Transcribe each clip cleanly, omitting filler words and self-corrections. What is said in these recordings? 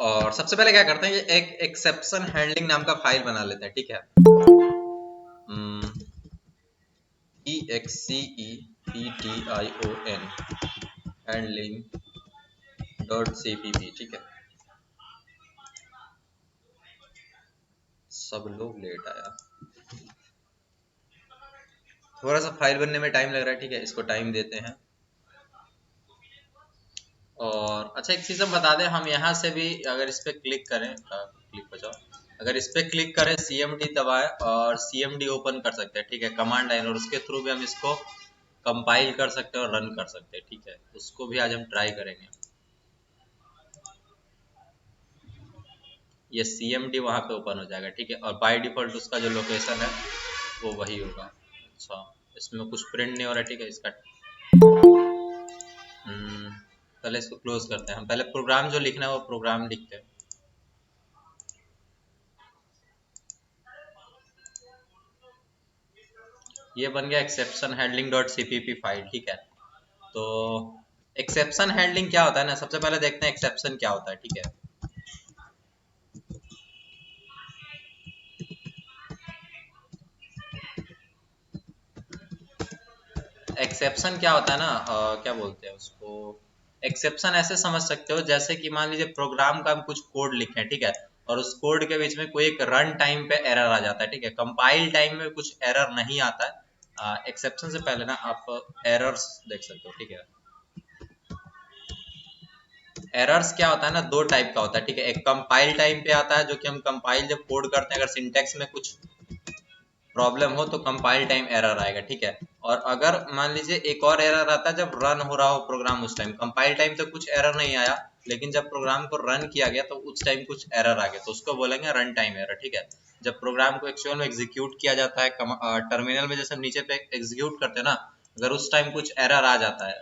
और सबसे पहले क्या करते हैं, ये एक एक्सेप्शन हैंडलिंग नाम का फाइल बना लेते हैं, ठीक है। EXCEPTION हैंडलिंग .cpp, ठीक है। सब लोग लेट आया, थोड़ा सा फाइल बनने में टाइम लग रहा है, ठीक है, इसको टाइम देते हैं। और अच्छा एक चीज हम बता दें, हम यहाँ से भी अगर इस पे क्लिक करें, क्लिक बचाओ, अगर इस पे क्लिक करें CMD दबाएं और CMD ओपन कर सकते हैं, ठीक है, कमांड लाइन, और उसके थ्रू भी हम इसको कंपाइल कर सकते हैं और रन कर सकते हैं, ठीक है। उसको भी आज हम ट्राई करेंगे। ये CMD वहां पे ओपन हो जाएगा, ठीक है, और बाय डिफॉल्ट उसका जो लोकेशन है वो वही होगा। अच्छा, इसमें कुछ प्रिंट नहीं हो रहा है, ठीक है, इसका पहले इसको क्लोज करते हैं। हम पहले प्रोग्राम जो लिखना है वो प्रोग्राम लिखते हैं। ये बन गया एक्सेप्शन हैंडलिंग .cpp फाइल, ठीक है। तो एक्सेप्शन हैंडलिंग क्या होता है ना, सबसे पहले देखते हैं एक्सेप्शन क्या होता है, ठीक है। एक्सेप्शन क्या होता है ना, क्या बोलते हैं उसको, एक्सेप्शन ऐसे समझ सकते हो जैसे कि मान लीजिए प्रोग्राम का हम कुछ कोड लिखे हैं, ठीक है, और उस कोड के बीच में कोई एक रन टाइम पे एरर आ जाता है, ठीक है, कंपाइल टाइम में कुछ एरर नहीं आता है। एक्सेप्शन से पहले ना आप एरर्स देख सकते हो, ठीक है। एरर्स क्या होता है ना, दो टाइप का होता है, ठीक है। एक कंपाइल टाइम पे आता है, जो कि हम कंपाइल जब कोड करते हैं, अगर सिंटेक्स में कुछ प्रॉब्लम हो तो कंपाइल टाइम एरर आएगा, ठीक है। और अगर मान लीजिए एक और एरर आता है जब रन हो रहा हो प्रोग्राम, उस टाइम कंपाइल टाइम तो कुछ एरर नहीं आया, लेकिन जब प्रोग्राम को रन किया गया तो उस टाइम कुछ एरर आ गया, तो उसको बोलेंगे रन टाइम एरर, ठीक है। जब प्रोग्राम को एक्चुअल में एग्जीक्यूट किया जाता है टर्मिनल में, जैसे हम नीचे पे एग्जीक्यूट करते हैं ना, अगर उस टाइम कुछ एरर आ जाता है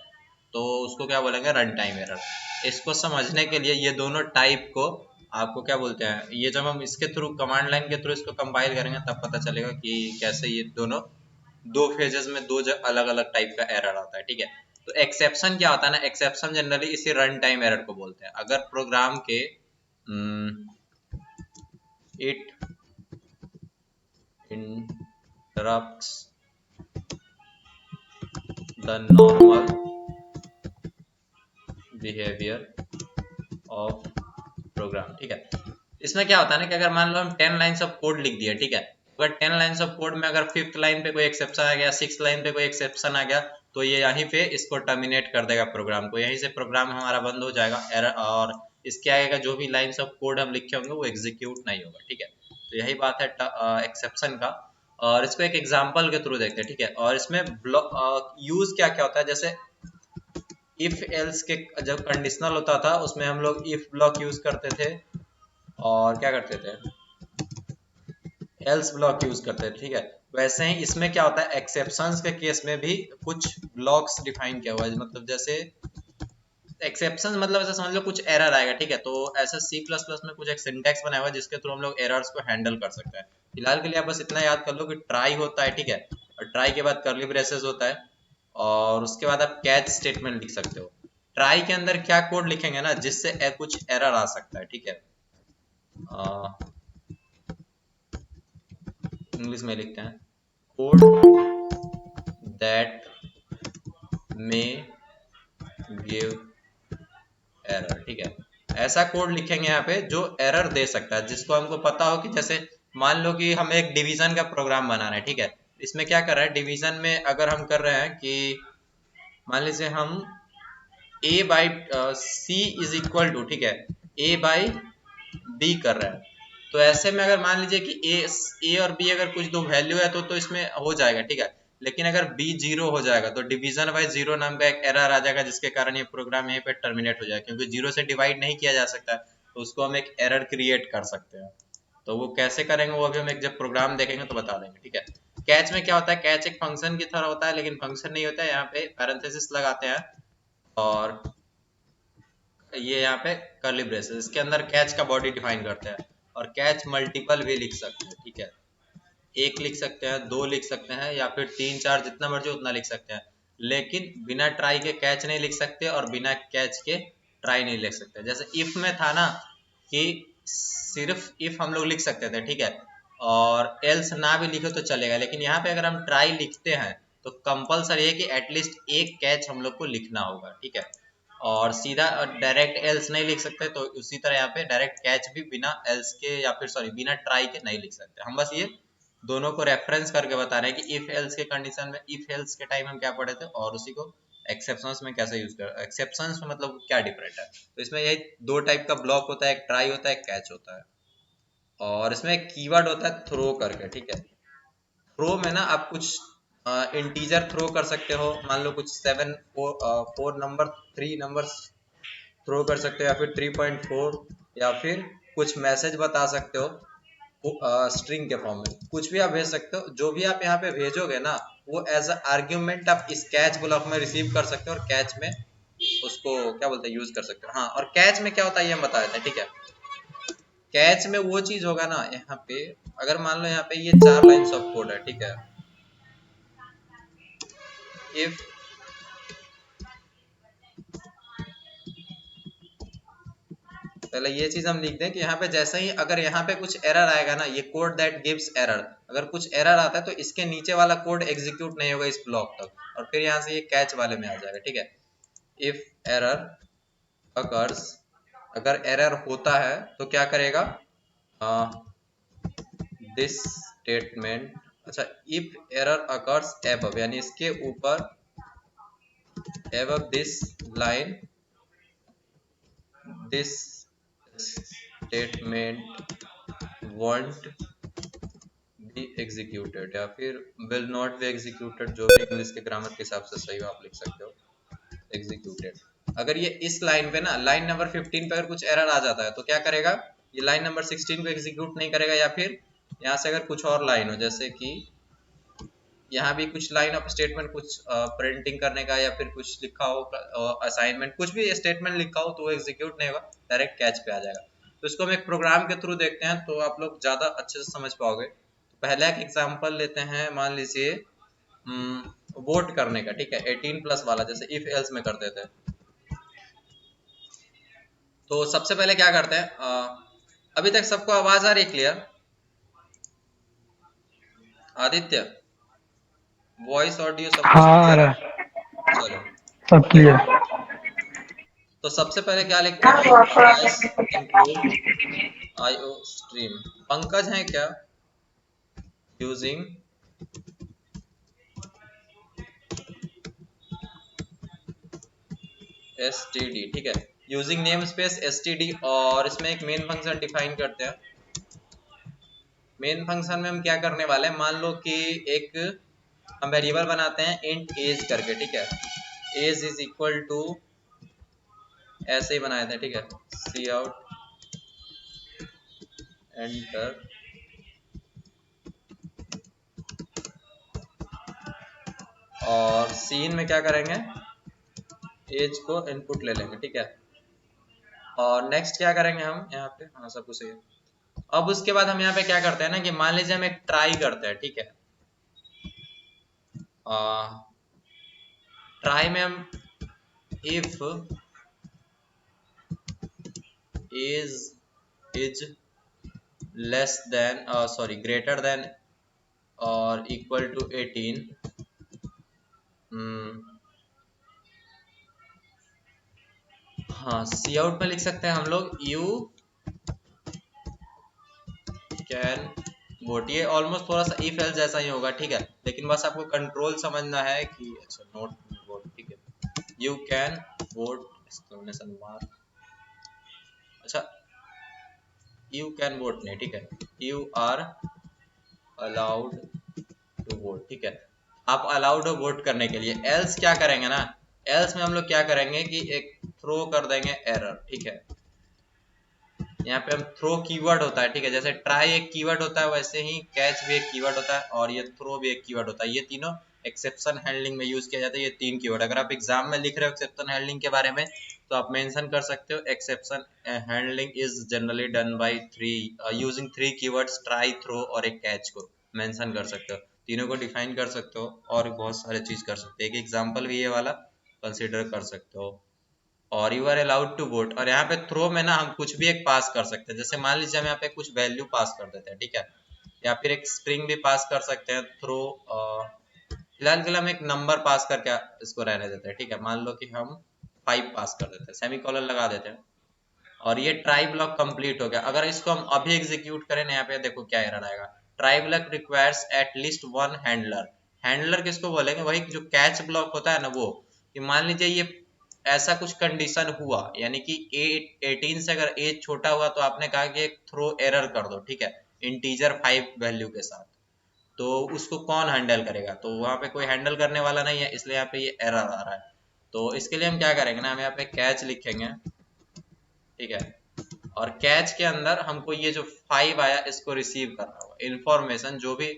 तो उसको क्या बोलेंगे, रन टाइम एरर। इसको समझने के लिए ये दोनों टाइप को आपको क्या बोलते हैं, ये जब हम इसके थ्रू कमांड लाइन के थ्रू इसको कंपाइल करेंगे तब पता चलेगा कि कैसे ये दोनों दो फेजेस में दो अलग अलग टाइप का एरर आता है, ठीक है। तो एक्सेप्शन क्या होता है ना, एक्सेप्शन जनरली इसी रन टाइम एरर को बोलते हैं। अगर प्रोग्राम के it interrupts the normal behaviour of program, ठीक है। इसमें क्या होता है ना कि अगर मान लो हम 10 लाइन्स ऑफ कोड लिख दिए, ठीक है, अगर 10 लाइन्स ऑफ कोड में अगर 5th लाइन पे कोई एक्सेप्शन आ गया, 6th लाइन पे कोई एक्सेप्शन आ गया, तो ये यहीं पे इसको टर्मिनेट कर देगा प्रोग्राम को, यहीं से प्रोग्राम हमारा बंद हो जाएगा एरर, और इसके आगे का जो भी लाइन्स ऑफ कोड हम लिखे होंगे वो एग्जीक्यूट नहीं होगा, ठीक है। तो यही बात है एक्सेप्शन का। और इसको एक एग्जाम्पल के थ्रू देखते हैं, ठीक है। और इसमें यूज क्या क्या होता है, जैसे इफ एल्स के जब कंडीशनल होता था उसमें हम लोग इफ ब्लॉक यूज करते थे, और क्या करते थे, एल्स ब्लॉक यूज करते थे, ठीक है। वैसे ही इसमें क्या होता है, एक्सेप्शंस के केस में भी कुछ ब्लॉक्स डिफाइन किया हुआ है, मतलब जैसे एक्सेप्शन मतलब ऐसा समझ लो कुछ एरर आएगा, ठीक है, तो ऐसा C++ में कुछ एक सिंटैक्स बनाया हुआ है जिसके थ्रू हम लोग एरर्स को हैंडल कर सकते हैं। फिलहाल के लिए आप बस इतना याद कर लो कि ट्राई होता है, ठीक है, और ट्राई के बाद कर्ली ब्रेसेस होता है, और उसके बाद आप कैच स्टेटमेंट लिख सकते हो। ट्राई के अंदर क्या कोड लिखेंगे ना जिससे कुछ एरर आ सकता है, ठीक है। इंग्लिश में लिखते हैं, code that may give error, ठीक है। ऐसा कोड लिखेंगे यहाँ पे जो एरर दे सकता है, जिसको हमको पता हो कि जैसे मान लो कि हमें एक डिवीजन का प्रोग्राम बनाना है, ठीक है। इसमें क्या कर रहा है, डिवीजन में अगर हम कर रहे हैं कि मान लीजिए हम a by C is equal to, ठीक है, a बाई b कर रहे हैं, तो ऐसे में अगर मान लीजिए कि a और b अगर कुछ दो वैल्यू है तो इसमें हो जाएगा, ठीक है। लेकिन अगर b जीरो हो जाएगा तो डिवीजन बाय जीरो नाम का एक एरर आ जाएगा, जिसके कारण ये प्रोग्राम यहीं पे टर्मिनेट हो जाएगा, क्योंकि जीरो से डिवाइड नहीं किया जा सकता, तो उसको हम एक एरर क्रिएट कर सकते हैं। तो वो कैसे करेंगे वो अभी हम एक जब प्रोग्राम देखेंगे तो बता देंगे, ठीक है। कैच में क्या होता है, कैच एक फंक्शन की तरह होता है, लेकिन फंक्शन नहीं होता है, यहाँ पे पैरेंथेसिस लगाते हैं, और ये यहाँ पे कर्ली ब्रेसेस, इसके अंदर कैच का बॉडी डिफाइन करते हैं। और कैच मल्टीपल भी लिख सकते हैं, ठीक है, एक लिख सकते हैं, दो लिख सकते हैं, या फिर तीन चार, जितना मर्जी उतना लिख सकते हैं, लेकिन बिना ट्राई के कैच नहीं लिख सकते और बिना कैच के ट्राई नहीं लिख सकते। जैसे इफ में था ना कि सिर्फ इफ हम लोग लिख सकते थे, ठीक है, और एल्स ना भी लिखे तो चलेगा, लेकिन यहाँ पे अगर हम ट्राई लिखते हैं तो कंपलसरी है कि एटलीस्ट एक कैच हम लोग को लिखना होगा, ठीक है। और सीधा डायरेक्ट एल्स नहीं लिख सकते, तो उसी तरह यहाँ पे डायरेक्ट कैच भी बिना एल्स के या फिर सॉरी बिना ट्राई के नहीं लिख सकते। हम बस ये दोनों को रेफरेंस करके बता रहे हैं कि इफ एल्स के कंडीशन में, इफ एल्स के टाइम हम क्या पढ़े थे और उसी को एक्सेप्शंस में कैसे यूज कर, एक्सेप्शंस में मतलब क्या डिफरेंट है। तो इसमें यही दो टाइप का ब्लॉक होता है, एक ट्राई होता है, एक कैच होता है। और इसमें एक कीवर्ड होता है थ्रो करके, ठीक है। थ्रो में ना आप कुछ इंटीजर थ्रो कर सकते हो, मान लो कुछ 4 नंबर 3 नंबर थ्रो कर सकते हो, या फिर 3.4, या फिर कुछ मैसेज बता सकते हो स्ट्रिंग के फॉर्म में, कुछ भी आप भेज सकते हो। जो भी आप यहाँ पे भेजोगे ना वो एज अ आर्ग्यूमेंट आप इस कैच ब्लॉक में रिसीव कर सकते हो, और कैच में उसको क्या बोलते हैं यूज कर सकते हो। हाँ, और कैच में क्या होता है ये हम बता देते हैं, ठीक है। कैच में वो चीज होगा ना, यहाँ पे अगर मान लो यहाँ पे ये 4 लाइन्स ऑफ कोड है, ठीक है। इफ पहले ये चीज हम लिख दें कि यहाँ पे जैसे ही अगर यहाँ पे कुछ एरर आएगा ना, ये कोड दैट गिव्स एरर, अगर कुछ एरर आता है तो इसके नीचे वाला कोड एग्जीक्यूट नहीं होगा इस ब्लॉक तक, और फिर यहाँ से ये कैच वाले में आ जाएगा, ठीक है। इफ एरर अकर्स, अगर एरर होता है तो क्या करेगा, दिस स्टेटमेंट, अच्छा, इफ एरर अकर्स एबव, यानी इसके ऊपर, above this line, this statement want be executed, या फिर विल नॉट बी एग्जीक्यूटेड, जो भी इंग्लिश के ग्रामर के हिसाब से सही हो आप लिख सकते हो, एग्जीक्यूटेड। अगर ये इस लाइन पे ना, लाइन नंबर 15 पे अगर कुछ एरर आ जाता है तो क्या करेगा, ये लाइन नंबर 16 को एग्जीक्यूट नहीं करेगा, या फिर यहाँ से अगर कुछ और लाइन हो, जैसे कि यहाँ भी कुछ लाइन ऑफ स्टेटमेंट, कुछ प्रिंटिंग करने का या फिर कुछ लिखा हो, असाइनमेंट, कुछ भी स्टेटमेंट लिखा हो, तो वो एग्जीक्यूट नहीं होगा, डायरेक्ट कैच पे आ जाएगा। तो इसको हम एक प्रोग्राम के थ्रू देखते हैं तो आप लोग ज्यादा अच्छे से समझ पाओगे। तो पहला एक एग्जांपल लेते हैं, मान लीजिए वोट करने का, ठीक है, 18+ वाला, जैसे इफ एल्स में करते थे। तो सबसे पहले क्या करते हैं, अभी तक सबको आवाज आ रही क्लियर? आदित्य, वॉइस ऑडियो सब कुछ हाँ आ क्लियर रहा है? है, चलो सब ठीक है। क्लियर। तो सबसे पहले क्या लिखते हैं, S include IO stream. Pankaj है क्या? यूजिंग std, ठीक है, यूजिंग नेम स्पेस std। और इसमें एक मेन फंक्शन डिफाइन करते हैं। मेन फंक्शन में हम क्या करने वाले हैं, मान लो कि एक हम वेरिएबल बनाते हैं इंट एज करके, ठीक है। एज इज इक्वल टू, ऐसे ही बनाए थे, ठीक है, सी आउट एंटर, और सीन में क्या करेंगे, एज को इनपुट ले लेंगे, ठीक है। और नेक्स्ट क्या करेंगे हम यहाँ पे, हाँ सब कुछ सही है। अब उसके बाद हम यहाँ पे क्या करते हैं ना, कि मान लीजिए हम एक ट्राई करते हैं, ठीक है। ट्राई में हम if is less than, sorry greater than और इक्वल टू 18, हाँ सी आउट में लिख सकते हैं हम लोग, यू कैन वोट। ये ऑलमोस्ट थोड़ा सा इफ एल्स जैसा ही होगा, ठीक है, लेकिन बस आपको कंट्रोल समझना है कि अच्छा नोट वोट, ठीक है, you can vote exclamation mark, अच्छा यू कैन वोट नहीं, ठीक है, you are allowed to vote, ठीक है, आप अलाउड हो वोट करने के लिए। एल्स क्या करेंगे ना, एल्स में हम लोग क्या करेंगे कि एक थ्रो कर देंगे एरर, ठीक है। यहाँ पे हम थ्रो कीवर्ड होता है, ठीक है, जैसे ट्राई एक कीवर्ड होता है वैसे ही कैच भी एक कीवर्ड होता है, और ये थ्रो भी एक कीवर्ड होता है। ये तीनों एक्सेप्शन हैंडलिंग में यूज किया जाता है, ये 3 कीवर्ड। अगर आप एग्जाम में लिख रहे हो एक्सेप्शन हैंडलिंग के बारे में तो आप मेंशन कर सकते हो, exception handling is generally done by 3 using 3 keywords, try, throw और एक कैच को मेंशन कर सकते हो, तीनों को डिफाइन कर सकते हो, और बहुत सारे चीज कर सकते हो। एक एग्जाम्पल भी ये वाला कंसिडर कर सकते हो। और you are allowed to vote. और यहाँ पे थ्रो में ना हम कुछ भी एक पास कर सकते हैं, जैसे मान लीजिए हम यहाँ पे कुछ वैल्यू पास कर देते हैं, ठीक है, या फिर एक स्ट्रिंग भी पास कर सकते हैं थ्रो। फिलहाल के लिए हम एक नंबर पास करके इसको रहने देते हैं, ठीक है, मान लो कि हम 5 पास कर देते हैं, सेमीकोलन लगा देते हैं, और ये ट्राई ब्लॉक कंप्लीट हो गया। अगर इसको हम अभी एग्जीक्यूट करें ना, यहाँ पे देखो क्या एरर आएगा, try block requires at least one handler. Handler किसको बोलेंगे, वही जो कैच ब्लॉक होता है ना वो, कि मान लीजिए ये ऐसा कुछ कंडीशन हुआ, यानी कि 18 से अगर एज छोटा हुआ तो आपने कहा कि एक थ्रो एरर कर दो, ठीक है, इंटीजर 5 वैल्यू के साथ, तो उसको कौन हैंडल करेगा, तो वहां पे कोई हैंडल करने वाला नहीं है, इसलिए यहाँ पे ये एरर आ रहा है। तो इसके लिए हम क्या करेंगे ना, हम यहाँ पे कैच लिखेंगे, ठीक है, और कैच के अंदर हमको ये जो 5 आया इसको रिसीव करना होगा, इंफॉर्मेशन जो भी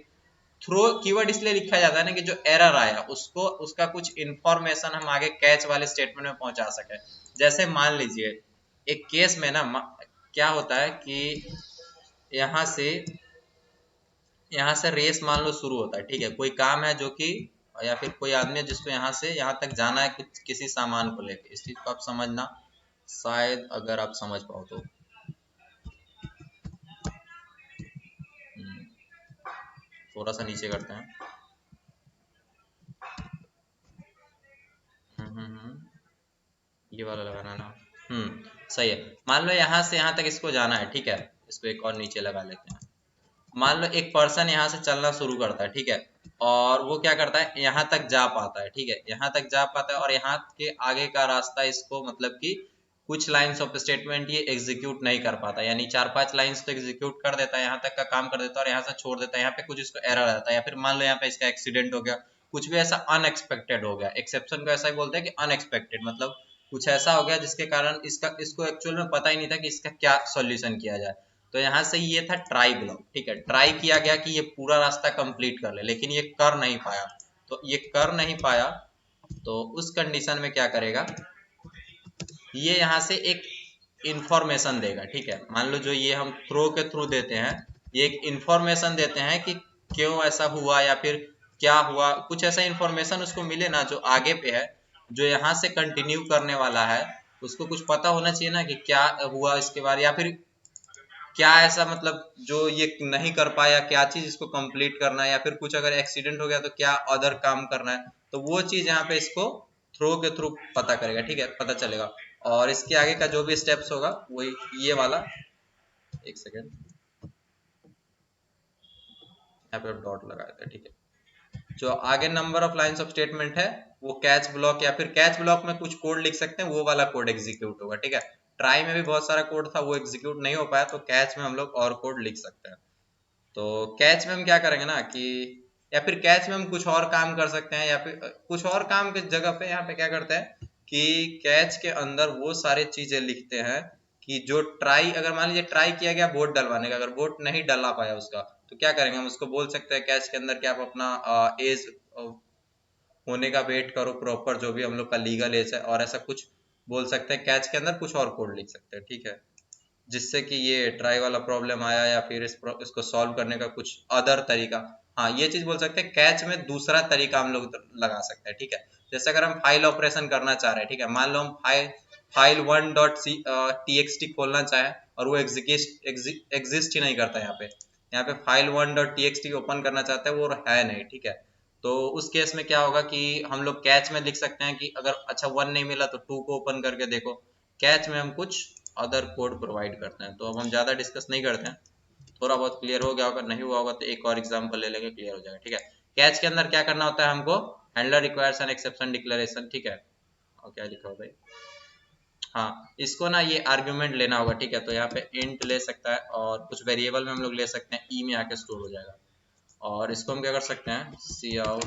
थ्रो कीवर्ड इसलिए लिखा जाता है ना कि जो एरर आया उसको, उसका कुछ इंफॉर्मेशन हम आगे कैच वाले स्टेटमेंट में पहुंचा सके। जैसे मान लीजिए एक केस में ना क्या होता है कि यहाँ से रेस मान लो शुरू होता है, ठीक है, कोई काम है जो कि, या फिर कोई आदमी है जिसको यहाँ से यहाँ तक जाना है कुछ किसी सामान को लेकर, इस चीज को आप समझना, शायद अगर आप समझ पाओ तो। थोड़ा सा नीचे करते हैं। ये वाला लगाना है ना। सही है। मान लो यहाँ से यहाँ तक इसको जाना है, ठीक है, इसको एक और नीचे लगा लेते हैं। मान लो एक पर्सन यहाँ से चलना शुरू करता है, ठीक है, और वो क्या करता है, यहाँ तक जा पाता है, ठीक है, यहाँ तक जा पाता है, और यहाँ के आगे का रास्ता इसको मतलब कि कुछ लाइंस ऑफ स्टेटमेंट ये एग्जीक्यूट नहीं कर पाता, यानी 4-5 लाइंस तो एग्जीक्यूट कर देता है, यहाँ तक का काम कर देता है और यहाँ से छोड़ देता है, यहाँ पे कुछ इसको एरर आता है, या फिर मान लो यहाँ पे इसका एक्सीडेंट हो गया, कुछ भी ऐसा अनएक्सपेक्टेड हो गया, एक्सेप्शन को ऐसा ही बोलते हैं कि अनएक्सपेक्टेड, मतलब कुछ ऐसा हो गया जिसके कारण इसको एक्चुअल में पता ही नहीं था कि इसका क्या सॉल्यूशन किया जाए। तो यहाँ से ये था ट्राई ब्लॉक, ठीक है, ट्राई किया गया कि ये पूरा रास्ता कंप्लीट कर ले, लेकिन ये कर नहीं पाया। तो ये कर नहीं पाया तो उस कंडीशन में क्या करेगा, ये यहाँ से एक इंफॉर्मेशन देगा, ठीक है, मान लो जो ये हम थ्रो के थ्रू देते हैं, ये एक इंफॉर्मेशन देते हैं कि क्यों ऐसा हुआ या फिर क्या हुआ, कुछ ऐसा इंफॉर्मेशन उसको मिले ना जो आगे पे है, जो यहाँ से कंटिन्यू करने वाला है, उसको कुछ पता होना चाहिए ना कि क्या हुआ इसके बाद, या फिर क्या ऐसा मतलब जो ये नहीं कर पाया, क्या चीज इसको कंप्लीट करना है, या फिर कुछ अगर एक्सीडेंट हो गया तो क्या अदर काम करना है, तो वो चीज यहाँ पे इसको थ्रो के थ्रू पता करेगा, ठीक है, पता चलेगा। और इसके आगे का जो भी स्टेप्स होगा वही ये वाला, एक सेकेंड, यहाँ पे डॉट लगाया था, ठीक है, जो आगे number of lines of statement है वो कैच ब्लॉक, या फिर कैच ब्लॉक में कुछ कोड लिख सकते हैं, वो वाला कोड एग्जीक्यूट होगा, ठीक है। ट्राई में भी बहुत सारा कोड था, वो एग्जीक्यूट नहीं हो पाया, तो कैच में हम लोग और कोड लिख सकते हैं। तो कैच में हम क्या करेंगे ना कि, या फिर कैच में हम कुछ और काम कर सकते हैं, या फिर कुछ और काम के जगह पे यहाँ पे क्या करते हैं कि कैच के अंदर वो सारी चीजें लिखते हैं कि जो ट्राई, अगर मान लीजिए ट्राई किया गया वोट डलवाने का, अगर वोट नहीं डला पाया उसका, तो क्या करेंगे, हम उसको बोल सकते हैं कैच के अंदर कि आप अपना एज होने का वेट करो प्रॉपर, जो भी हम लोग का लीगल एज है, और ऐसा कुछ बोल सकते हैं कैच के अंदर, कुछ और कोड लिख सकते हैं, ठीक है, जिससे कि ये ट्राई वाला प्रॉब्लम आया, या फिर इसको सॉल्व करने का कुछ अदर तरीका। हाँ, ये चीज बोल सकते हैं कैच में दूसरा तरीका हम लोग लगा सकते हैं, ठीक है, जैसे अगर हम फाइल ऑपरेशन करना चाह रहे हैं, ठीक है, मान लो हम फाइल 1.txt खोलना चाहे और वो एग्जिस्ट ही नहीं करता, यहाँ पे फाइल 1.txt ओपन करना चाहते हैं, वो है नहीं, ठीक है, तो उस केस में क्या होगा कि हम लोग कैच में लिख सकते हैं कि अगर अच्छा 1 नहीं मिला तो 2 को ओपन करके देखो। कैच में हम कुछ अदर कोड प्रोवाइड करते हैं। तो अब हम ज़्यादा डिस्कस नहीं करते हैं, थोड़ा बहुत क्लियर हो गया होगा, नहीं हुआ होगा तो एक और एग्जांपल ले लेंगे, क्लियर हो जाएगा, ठीक है। कैच के अंदर क्या करना होता है हमको, handler requires an exception declaration, ठीक है, और क्या लिखा हो भाई, हाँ, इसको ना ये आर्ग्यूमेंट लेना होगा, ठीक है, तो यहाँ पे इंट ले सकता है, और कुछ वेरिएबल में हम लोग ले सकते हैं, ई में आके स्टोर हो जाएगा। और इसको हम क्या कर सकते हैं, सी आउट,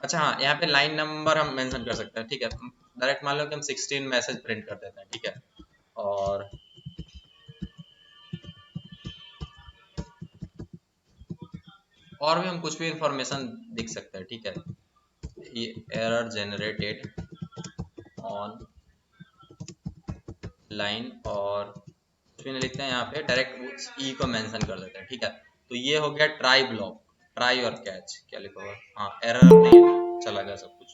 अच्छा हाँ, यहाँ पे लाइन नंबर हम मेंशन कर सकते हैं, ठीक है, डायरेक्ट मान लो कि हम 16 मैसेज प्रिंट कर देते हैं, ठीक है, और भी हम कुछ भी इंफॉर्मेशन दिख सकते हैं, ठीक है, ये एरर जनरेटेड ऑन लाइन, और कुछ भी नहीं लिखते हैं यहाँ पे, डायरेक्ट ई को मेंशन कर देते हैं, ठीक है। तो ये हो गया ट्राई ब्लॉक, ट्राई और कैच, क्या लिखा हुआ, हाँ एरर नहीं चला गया सब कुछ।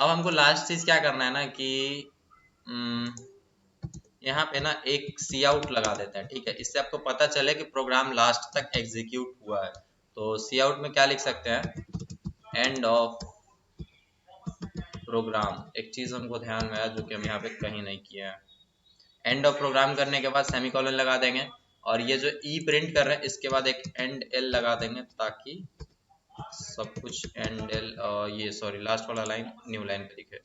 अब हमको लास्ट चीज क्या करना है ना कि यहाँ पे ना एक सी आउट लगा देते हैं, ठीक है। इससे आपको पता चले कि प्रोग्राम लास्ट तक एग्जीक्यूट हुआ है। तो सी आउट में क्या लिख सकते हैं, एंड ऑफ प्रोग्राम। एक चीज हमको ध्यान में आया जो कि हम यहाँ पे कहीं नहीं किए हैं। एंड ऑफ प्रोग्राम करने के बाद सेमीकोलन लगा देंगे, और ये जो ई प्रिंट कर रहे हैं इसके बाद एक एंड एल लगा देंगे, ताकि सब कुछ एंड एल, ये सॉरी लास्ट वाला लाइन न्यू लाइन पे दिखे।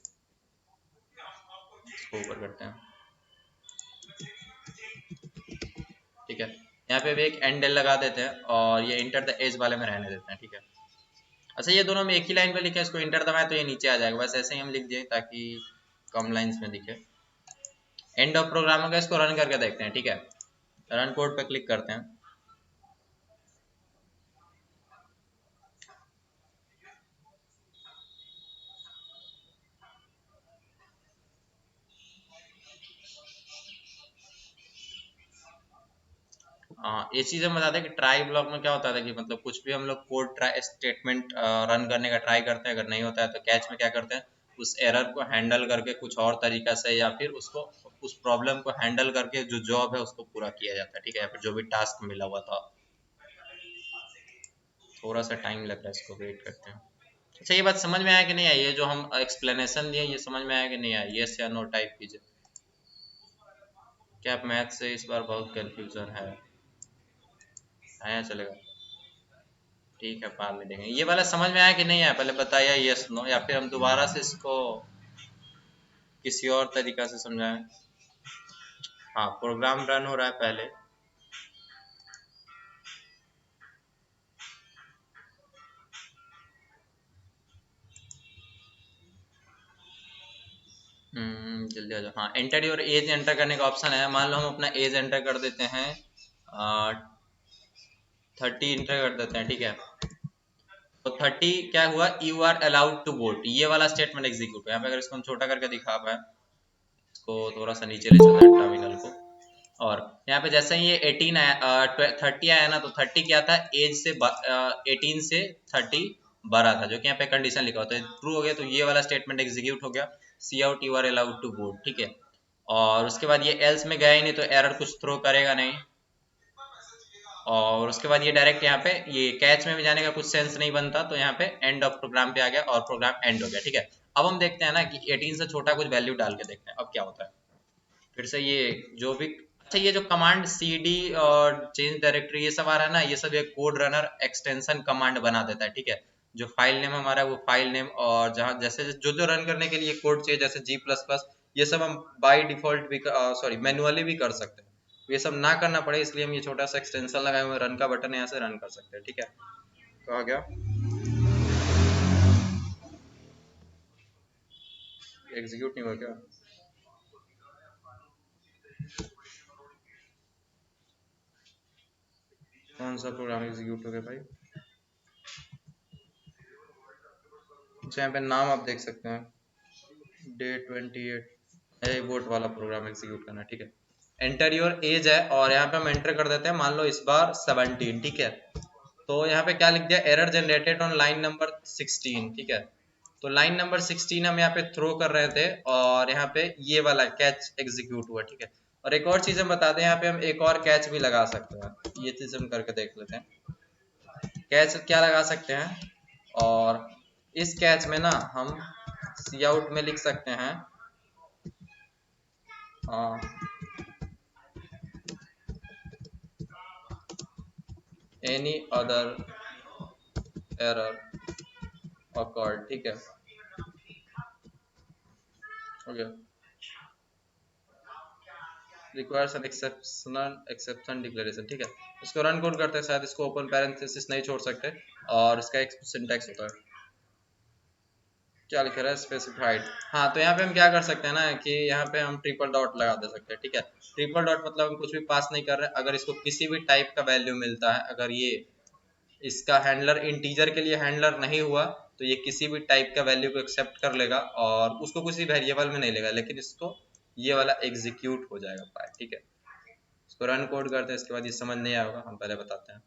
इसको ऊपर करते हैं, ठीक है। यहाँ पे भी एक एंड एल लगा देते हैं, और ये इंटर द एज वाले में रहने देते हैं, ठीक है। अच्छा, ये दोनों हम एक ही लाइन पे लिखे, इसको इंटर दबाएं तो ये नीचे आ जाएगा, बस ऐसे ही हम लिख दिए ताकि कम लाइंस में दिखे। एंड ऑफ प्रोग्राम का इसको रन करके देखते हैं, ठीक है। रन कोड पे क्लिक करते हैं। हाँ, ये चीज हम बता दें कि ट्राई ब्लॉक में क्या होता था कि मतलब कुछ भी हम लोग कोड ट्राई स्टेटमेंट रन करने का ट्राई करते हैं, अगर नहीं होता है तो कैच में क्या करते हैं, उस एरर को हैंडल करके कुछ और तरीका से, या फिर उसको उस प्रॉब्लम को हैंडल करके जो जॉब है उसको पूरा किया जाता है, ठीक है। या फिर जो भी टास्क मिला हुआ था। थोड़ा सा टाइम लग रहा है, इसको वेट करते हैं। अच्छा, ये बात समझ में आया कि नहीं आई? ये जो हम एक्सप्लेनेशन दिए ये समझ में आया कि नहीं आया? यस या नो टाइप कीजिए। क्या मैथ से इस बार बहुत कंफ्यूजन है? आया चलेगा, ठीक है, बाद में देखेंगे। ये वाला समझ में आया कि नहीं आया पहले बताइए, यस नो, या फिर हम दोबारा से इसको किसी और तरीका से समझाएं। हाँ, प्रोग्राम रन हो रहा है पहले। जल्दी आ जाओ। हाँ, एंटर योर एज एंटर करने का ऑप्शन है। मान लो हम अपना एज एंटर कर देते हैं, 30 एंटर कर देते हैं, ठीक है। तो 30 क्या हुआ, you are allowed to vote, ये वाला स्टेटमेंट एग्जीक्यूट हुआ। यहाँ पे अगर इसको हम छोटा करके दिखा पाए, इसको थोड़ा सा नीचे ले चलते हैं टर्मिनल को, और यहाँ पे जैसे ही ये 18 आया, 30 आया ना, तो 30 क्या था, एज से 18 से 30 बड़ा था, जो कि यहाँ पे कंडीशन लिखा होता है। ट्रू हो गया तो ये वाला स्टेटमेंट एग्जीक्यूट हो गया, cout you are allowed to vote, ठीक है। और उसके बाद ये एल्स में गया ही नहीं, तो एरर कुछ थ्रो करेगा नहीं। और उसके बाद ये डायरेक्ट यहाँ पे ये कैच में भी जाने का कुछ सेंस नहीं बनता, तो यहाँ पे एंड ऑफ प्रोग्राम पे आ गया और प्रोग्राम एंड हो गया, ठीक है। अब हम देखते हैं ना कि 18 से छोटा कुछ वैल्यू डाल के देखते हैं अब क्या होता है। फिर से ये जो भी, अच्छा, ये जो कमांड cd और चेंज डायरेक्टरी ये सब आ रहा है ना, ये सब एक कोड रनर एक्सटेंशन कमांड बना देता है, ठीक है। जो फाइल नेम हमारा है वो फाइल नेम, और जहाँ जैसे जो जो रन करने के लिए कोड चाहिए जैसे G++, ये सब हम बाय डिफॉल्ट भी सॉरी मैनुअली भी कर सकते हैं। ये सब ना करना पड़े इसलिए हम ये छोटा सा एक्सटेंशन लगाए हुए, रन का बटन यहाँ से रन कर सकते हैं, ठीक है। कहा गया एग्जीक्यूट नहीं हुआ क्या? कौन सा प्रोग्राम एग्जीक्यूट हो गया भाई? अच्छा, यहाँ पे नाम आप देख सकते हैं, डे 28 वोट वाला प्रोग्राम एग्जीक्यूट करना है, ठीक है। एंटर योर एज है, और यहाँ पे हम एंटर कर देते हैं, मान लो इस बार 17, ठीक है। तो यहाँ पे क्या लिख दिया, error generated on line number 16, ठीक है। तो लाइन नंबर 16 हम यहाँ पे थ्रो कर रहे थे, और यहाँ पे ये वाला कैच एग्जीक्यूट हुआ, ठीक है। और एक और चीज हम बता दें, यहाँ पे हम एक और कैच भी लगा सकते हैं, ये चीज हम करके देख लेते हैं। कैच क्या लगा सकते हैं, और इस कैच में ना हम सी आउट में लिख सकते हैं, एनी अदर एरर occurred, ठीक है। हो गया, requires an exceptional exception declaration, ठीक है। इसको रन कोड करते हैं, शायद इसको ओपन पैरेंथेसिस नहीं छोड़ सकते, और इसका एक सिंटैक्स होता है, क्या लिखा रहा है, स्पेसिफाइड। हाँ, तो यहाँ पे हम क्या कर सकते हैं ना कि यहाँ पे हम ट्रिपल डॉट लगा दे सकते हैं, ठीक है। ट्रिपल डॉट मतलब हम कुछ भी पास नहीं कर रहे, अगर इसको किसी भी टाइप का वैल्यू मिलता है, अगर ये इसका हैंडलर इंटीजर के लिए हैंडलर नहीं हुआ, तो ये किसी भी टाइप का वैल्यू को एक्सेप्ट कर लेगा, और उसको किसी वेरिएबल में नहीं लेगा, लेकिन इसको ये वाला एग्जीक्यूट हो जाएगा फाइल, ठीक है। इसको रन कोड करते हैं, इसके बाद ये समझ नहीं आएगा, हम पहले बताते हैं।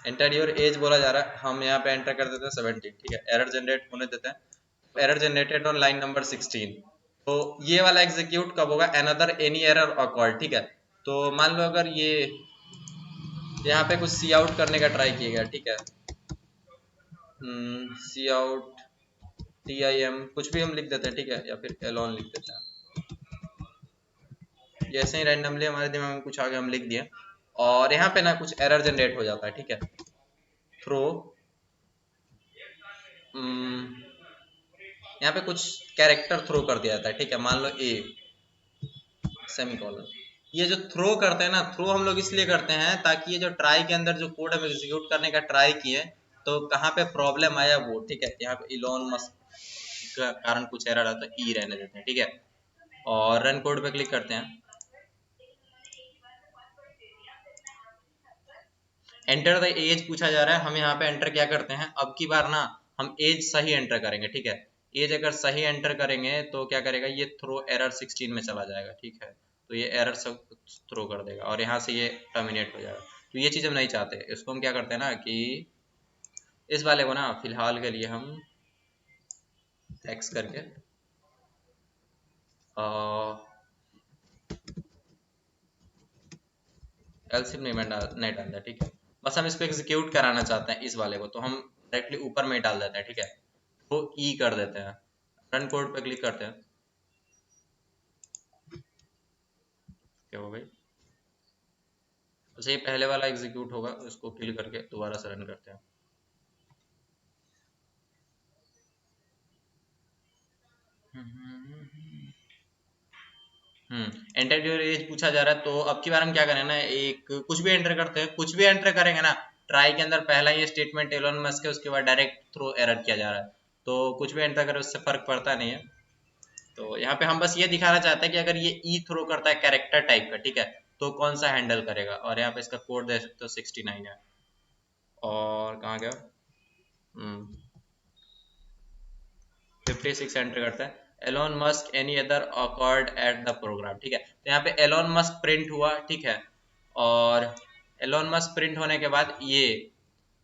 एंटर योर एज बोला जा रहा है, हम यहाँ पे एंटर कर देते हैं 17, ठीक है। एरर जनरेट होने देते हैं, error generated on line number 16। तो ये वाला एग्जीक्यूट कब होगा, अनदर एनी एरर ऑकर्ड, ठीक है। तो मान लो अगर ये यहाँ पे कुछ सी आउट करने का ट्राई किएगा, ठीक है, सी आउट TIM कुछ भी हम लिख देते हैं, ठीक है, या फिर एलोन लिख देते हैं। ये ऐसे ही रैंडमली हमारे दिमाग में कुछ आगे हम लिख दिए, और यहाँ पे ना कुछ एरर जनरेट हो जाता है, ठीक है। थ्रो यहाँ पे कुछ कैरेक्टर थ्रो कर दिया जाता है, ठीक है। मान लो ए सेमीकोलन। ये जो थ्रो करते हैं ना, थ्रो हम लोग इसलिए करते हैं ताकि ये जो ट्राई के अंदर जो कोड हम एग्जीक्यूट करने का ट्राई किए, तो कहाँ पे प्रॉब्लम आया वो, ठीक है। यहाँ पे इलोन मस्क का कारण कुछ एरर आता है, ई रहने देते हैं, ठीक है। और रन कोड पे क्लिक करते हैं, एंटर द एज पूछा जा रहा है। हम यहाँ पे एंटर क्या करते हैं, अब की बार ना हम एज सही एंटर करेंगे, ठीक है। एज अगर सही एंटर करेंगे तो क्या करेगा, ये थ्रो एरर 16 में चला जाएगा, ठीक है। तो ये एरर सब थ्रो कर देगा और यहाँ से ये टर्मिनेट हो जाएगा। तो ये चीज़ हम नहीं चाहते, इसको हम क्या करते हैं ना कि इस वाले को ना फिलहाल के लिए हम एक्स करके एलसीएम नहीं डालता, ठीक है। बस हम इसको एग्जीक्यूट कराना चाहते हैं इस वाले को, तो हम डायरेक्टली ऊपर में ही डाल देते हैं, ठीक है। तो ई कर देते हैं, रन कोड पे क्लिक करते हैं, क्या हो गई। तो ये पहले वाला एग्जीक्यूट होगा, उसको किल करके दोबारा से रन करते हैं। एंटर योर एज पूछा जा रहा है, तो अब की बार हम क्या करें ना, एक कुछ भी एंटर करते हैं, कुछ भी एंटर करेंगे ना, ट्राई के अंदर पहला ये स्टेटमेंट एलोन मस्क है, उसके बाद डायरेक्ट थ्रो एरर किया जा रहा है, तो कुछ भी एंटर करें उससे फर्क पड़ता नहीं है। तो यहाँ पे हम बस ये दिखाना चाहते हैं कि अगर ये ई थ्रो करता है कैरेक्टर टाइप का, ठीक है, तो कौन सा हैंडल करेगा। और यहाँ पे इसका कोड दे सकते हो 69 है, और कहाँ गया 56 एंटर करता है। Elon Musk any other accord at the program, ठीक है। तो यहाँ पे एलोन मस्क प्रिंट हुआ, ठीक है। और एलोन मस्क प्रिंट होने के बाद ये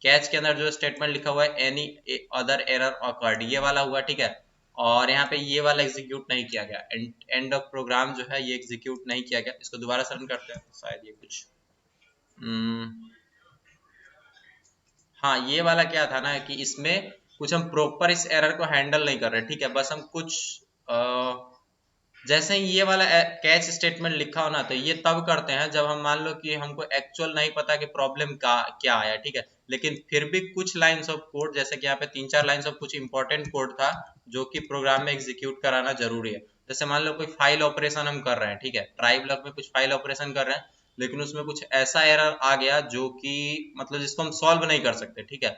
कैच के अंदर जो स्टेटमेंट लिखा हुआ है एनी अदर एरर अकॉर्ड, ये वाला हुआ, ठीक है। और यहाँ पे ये वाला एग्जीक्यूट नहीं किया गया, एंड ऑफ प्रोग्राम जो है ये एग्जीक्यूट नहीं किया गया। इसको दोबारा से रन करते हैं, शायद ये कुछ हाँ, ये वाला क्या था ना कि इसमें कुछ हम प्रॉपर इस एरर को हैंडल नहीं कर रहे, ठीक है। बस हम कुछ जैसे ही ये वाला कैच स्टेटमेंट लिखा हो ना, तो ये तब करते हैं जब हम मान लो कि हमको एक्चुअल नहीं पता कि प्रॉब्लम का क्या आया, ठीक है। लेकिन फिर भी कुछ लाइंस ऑफ कोड, जैसे कि यहाँ पे 3-4 लाइंस ऑफ कुछ इंपॉर्टेंट कोड था जो कि प्रोग्राम में एग्जीक्यूट कराना जरूरी है। जैसे मान लो कोई फाइल ऑपरेशन हम कर रहे हैं, ठीक है, ट्राई ब्लॉक में कुछ फाइल ऑपरेशन कर रहे हैं, लेकिन उसमें कुछ ऐसा एरर आ गया जो कि मतलब जिसको हम सॉल्व नहीं कर सकते, ठीक है।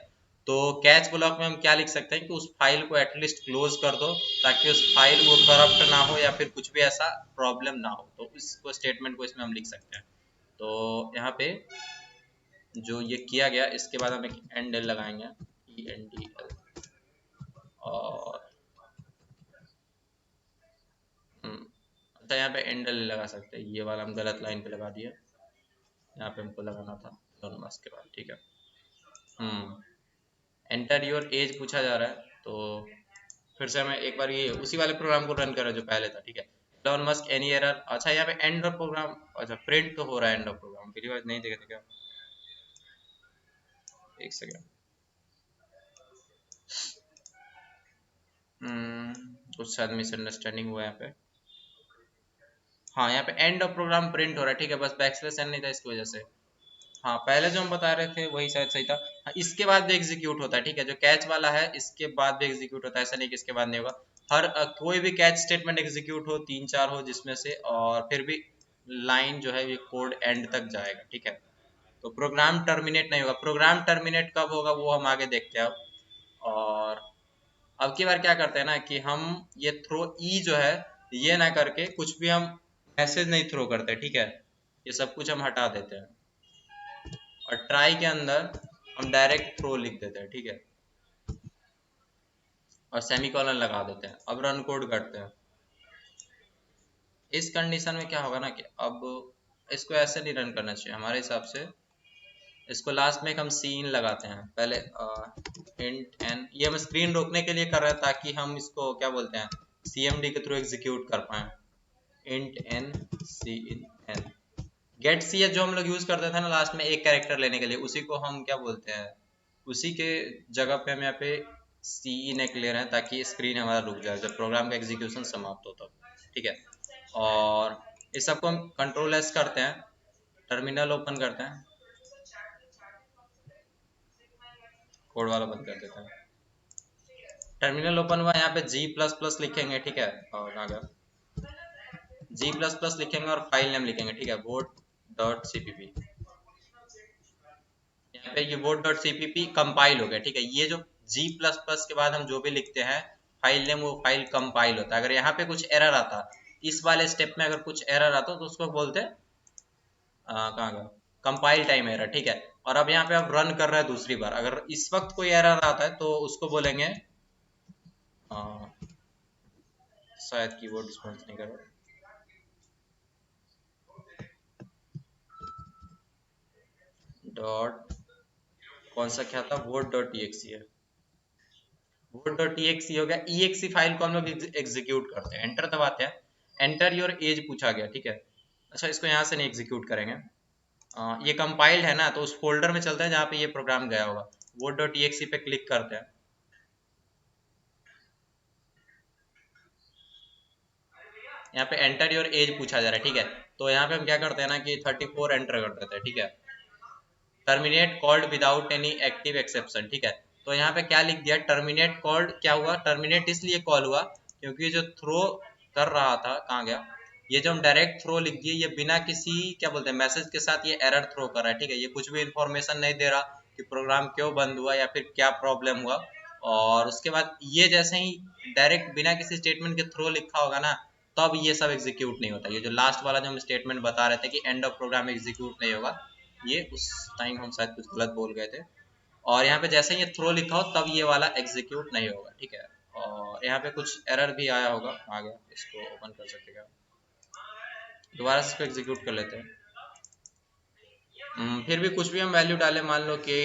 तो कैच ब्लॉक में हम क्या लिख सकते हैं कि उस फाइल को एटलीस्ट क्लोज कर दो, ताकि उस फाइल वो करप्ट ना हो या फिर कुछ भी ऐसा प्रॉब्लम ना हो। तो इसको स्टेटमेंट को इसमें हम लिख सकते हैं। तो यहाँ पे जो ये किया गया, इसके बाद हम एक एंड एल लगाएंगे, ENDL, और अच्छा यहाँ पे एंड एल लगा सकते हैं, ये वाला हम गलत लाइन पे लगा दिए, यहाँ पे हमको लगाना था एलोन मस्क के बाद, ठीक है। एंटर योर एज पूछा जा रहा है, तो फिर से हमें एक बार ये उसी वाले प्रोग्राम को रन करें जो पहले था, ठीक है। एलोन मस्क एनी एरर, अच्छा यहाँ पे एंड ऑफ प्रोग्राम, अच्छा प्रिंट तो हो रहा है एंड ऑफ प्रोग्राम, पहली बार नहीं देखे थे क्या, एक सेकेंड। कुछ शायद मिसअंडरस्टैंडिंग हुआ यहाँ पे। हाँ, यहाँ पे एंड ऑफ प्रोग्राम प्रिंट हो रहा है, ठीक है, बस बैकस्लैश एन नहीं था इसकी वजह से। हाँ, पहले जो हम बता रहे थे वही शायद सही था। हाँ, इसके बाद भी एग्जीक्यूट होता है, ठीक है, जो कैच वाला है इसके बाद भी एग्जीक्यूट होता है, ऐसा नहीं कि इसके बाद नहीं होगा। हर कोई भी कैच स्टेटमेंट एग्जीक्यूट हो, 3-4 हो जिसमें से, और फिर भी लाइन जो है ये कोड एंड तक जाएगा, ठीक है। तो प्रोग्राम टर्मिनेट नहीं होगा। प्रोग्राम टर्मिनेट कब होगा वो हम आगे देखते हैं अब। और अब की बार क्या करते हैं ना कि हम ये थ्रो ई जो है ये ना करके कुछ भी हम मैसेज नहीं थ्रो करते, ठीक है। ये सब कुछ हम हटा देते हैं, और ट्राई के अंदर हम डायरेक्ट थ्रो लिख देते हैं, ठीक है, और सेमीकोलन लगा देते हैं। अब रन कोड करते हैं। इस कंडीशन में क्या होगा ना कि अब इसको ऐसे नहीं रन करना चाहिए हमारे हिसाब से, इसको लास्ट में एक हम सीन लगाते हैं पहले। इंट एन, ये हम स्क्रीन रोकने के लिए कर रहे हैं ताकि हम इसको क्या बोलते हैं CMD के थ्रू एग्जीक्यूट कर पाए। Int n cin n, get C जो हम लोग यूज करते थे ना लास्ट में एक कैरेक्टर लेने के लिए, उसी को हम क्या बोलते हैं, उसी के जगह पे हम यहाँ पे सी इन एक ले रहे हैं ताकि स्क्रीन हमारा रुक जाए जब प्रोग्राम का एग्जीक्यूशन समाप्त हो तब। ठीक है, और इस सबको हम कंट्रोल एस करते हैं, टर्मिनल ओपन करते हैं, कोड वाला बंद कर देते हैं। टर्मिनल ओपन हुआ, यहाँ पे G++ लिखेंगे। ठीक है, और अगर G++ लिखेंगे और फाइल नेम लिखेंगे। ठीक है, board.cpp। यहाँ पे ये board.cpp कंपाइल हो गया। ठीक है, ये जो G++ के बाद हम जो भी लिखते हैं फाइल नेम, वो फाइल कंपाइल होता है। अगर यहाँ पे कुछ एरर आता, इस वाले स्टेप में अगर कुछ एरर आता तो उसको बोलते हैं कहाँ गया, कंपाइल टाइम एरर। ठीक है, और अब यहाँ पे आप रन कर रहे हैं दूसरी बार, अगर इस वक्त कोई एरर आता है तो उसको बोलेंगे शायद कीबोर्ड रिस्पॉन्स नहीं कर रहा, डॉट कौन सा क्या था, board.exe है, board.exe हो गया। exe फाइल को हम लोग एग्जीक्यूट करते हैं, एंटर दबाते हैं, एंटर योर एज पूछा गया। ठीक है, अच्छा इसको यहाँ से नहीं एग्जीक्यूट करेंगे, ये कंपाइल्ड है ना, तो उस फोल्डर में चलते हैं जहाँ पे ये प्रोग्राम गया होगा, board.exe पे क्लिक करते हैं। यहाँ पे एंटर योर एज पूछा जा रहा है। ठीक है, तो यहाँ पे हम क्या करते हैं ना कि 34 एंटर कर देते हैं। ठीक है, terminate called without any active exception. ठीक है, तो यहाँ पे क्या लिख दिया, टर्मिनेट कॉल्ड, क्या हुआ, टर्मिनेट इसलिए कॉल हुआ क्योंकि जो थ्रो कर रहा था, कहाँ गया, ये जो हम डायरेक्ट थ्रो लिख दिए, ये बिना किसी क्या बोलते हैं मैसेज के साथ ये एरर थ्रो कर रहा है। ठीक है, ये कुछ भी इंफॉर्मेशन नहीं दे रहा कि प्रोग्राम क्यों बंद हुआ या फिर क्या प्रॉब्लम हुआ। और उसके बाद ये जैसे ही डायरेक्ट बिना किसी स्टेटमेंट के थ्रो लिखा होगा ना, तब ये सब एग्जीक्यूट नहीं होता। ये जो लास्ट वाला जो हम स्टेटमेंट बता रहे थे कि एंड ऑफ प्रोग्राम एग्जीक्यूट नहीं होगा, ये उस टाइम हम शायद कुछ गलत बोल गए थे। और यहाँ पे जैसे ही ये थ्रो लिखा हो तब ये वाला एग्जीक्यूट नहीं होगा। ठीक है, और यहाँ पे कुछ एरर भी आया होगा, आ गया, इसको ओपन कर सकते हैं, दोबारा से इसको एग्जीक्यूट कर लेते हैं। फिर भी कुछ भी हम वैल्यू डालें, मान लो कि